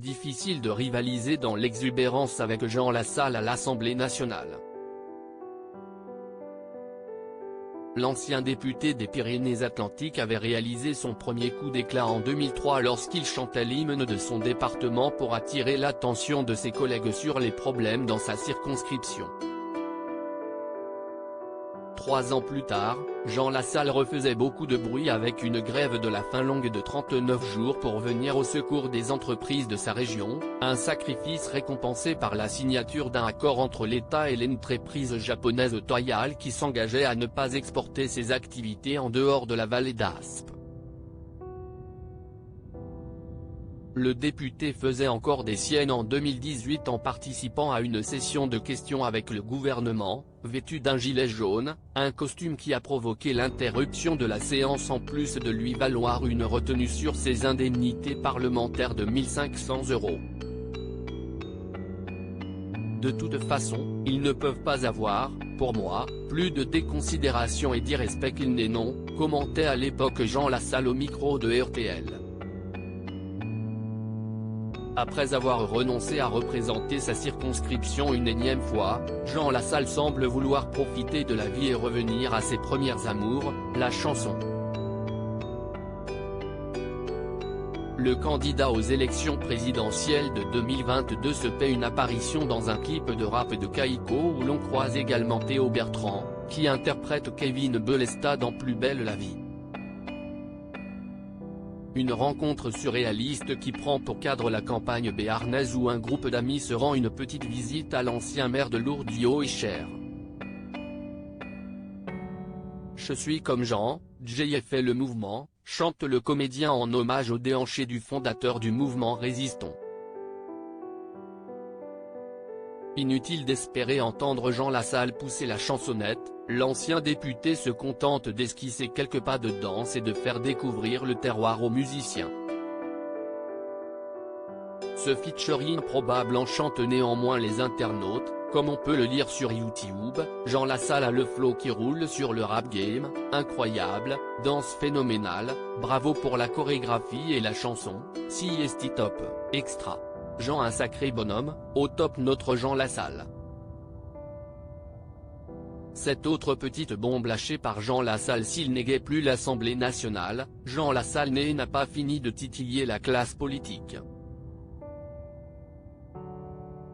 difficile de rivaliser dans l'exubérance avec Jean Lassalle à l'Assemblée nationale. L'ancien député des Pyrénées-Atlantiques avait réalisé son premier coup d'éclat en 2003 lorsqu'il chantait l'hymne de son département pour attirer l'attention de ses collègues sur les problèmes dans sa circonscription. 3 ans plus tard, Jean Lassalle refaisait beaucoup de bruit avec une grève de la faim longue de 39 jours pour venir au secours des entreprises de sa région, un sacrifice récompensé par la signature d'un accord entre l'État et l'entreprise japonaise Toyal qui s'engageait à ne pas exporter ses activités en dehors de la vallée d'Aspe. Le député faisait encore des siennes en 2018 en participant à une session de questions avec le gouvernement, vêtu d'un gilet jaune, un costume qui a provoqué l'interruption de la séance en plus de lui valoir une retenue sur ses indemnités parlementaires de 1 500 €. De toute façon, ils ne peuvent pas avoir, pour moi, plus de déconsidération et d'irrespect qu'il n'est non, commentait à l'époque Jean Lassalle au micro de RTL. Après avoir renoncé à représenter sa circonscription une énième fois, Jean Lassalle semble vouloir profiter de la vie et revenir à ses premières amours, la chanson. Le candidat aux élections présidentielles de 2022 se paie une apparition dans un clip de rap de Kaïko où l'on croise également Théo Bertrand, qui interprète Kevin Belesta dans Plus belle la vie. Une rencontre surréaliste qui prend pour cadre la campagne béarnaise où un groupe d'amis se rend une petite visite à l'ancien maire de Lourdes Yo et Cher. Je suis comme Jean, j'ai fait le mouvement, chante le comédien en hommage au déhanché du fondateur du mouvement Résistons. Inutile d'espérer entendre Jean Lassalle pousser la chansonnette, l'ancien député se contente d'esquisser quelques pas de danse et de faire découvrir le terroir aux musiciens. Ce featuring probable enchante néanmoins les internautes, comme on peut le lire sur YouTube. Jean Lassalle a le flow qui roule sur le rap game, incroyable, danse phénoménale, bravo pour la chorégraphie et la chanson, si esti top, extra. Jean un sacré bonhomme, au top notre Jean Lassalle. Cette autre petite bombe lâchée par Jean Lassalle s'il n'égait plus l'Assemblée nationale, Jean Lassalle n'a pas fini de titiller la classe politique.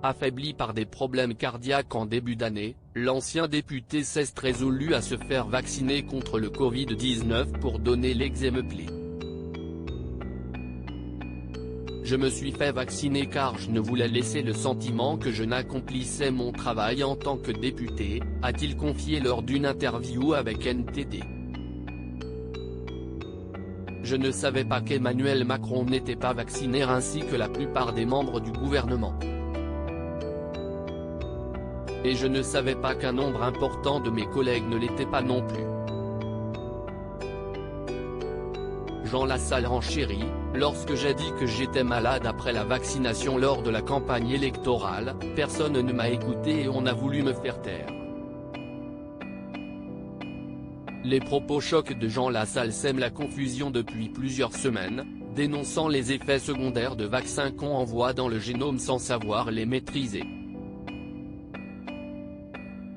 Affaibli par des problèmes cardiaques en début d'année, l'ancien député s'est résolu à se faire vacciner contre le Covid-19 pour donner l'exemple. Je me suis fait vacciner car je ne voulais laisser le sentiment que je n'accomplissais mon travail en tant que député, a-t-il confié lors d'une interview avec NTD. Je ne savais pas qu'Emmanuel Macron n'était pas vacciné ainsi que la plupart des membres du gouvernement. Et je ne savais pas qu'un nombre important de mes collègues ne l'étaient pas non plus. Jean Lassalle renchérit, lorsque j'ai dit que j'étais malade après la vaccination lors de la campagne électorale, personne ne m'a écouté et on a voulu me faire taire. Les propos chocs de Jean Lassalle sèment la confusion depuis plusieurs semaines, dénonçant les effets secondaires de vaccins qu'on envoie dans le génome sans savoir les maîtriser.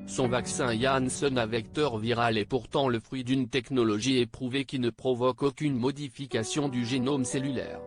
Son vaccin Janssen à vecteur viral est pourtant le fruit d'une technologie éprouvée qui ne provoque aucune modification du génome cellulaire.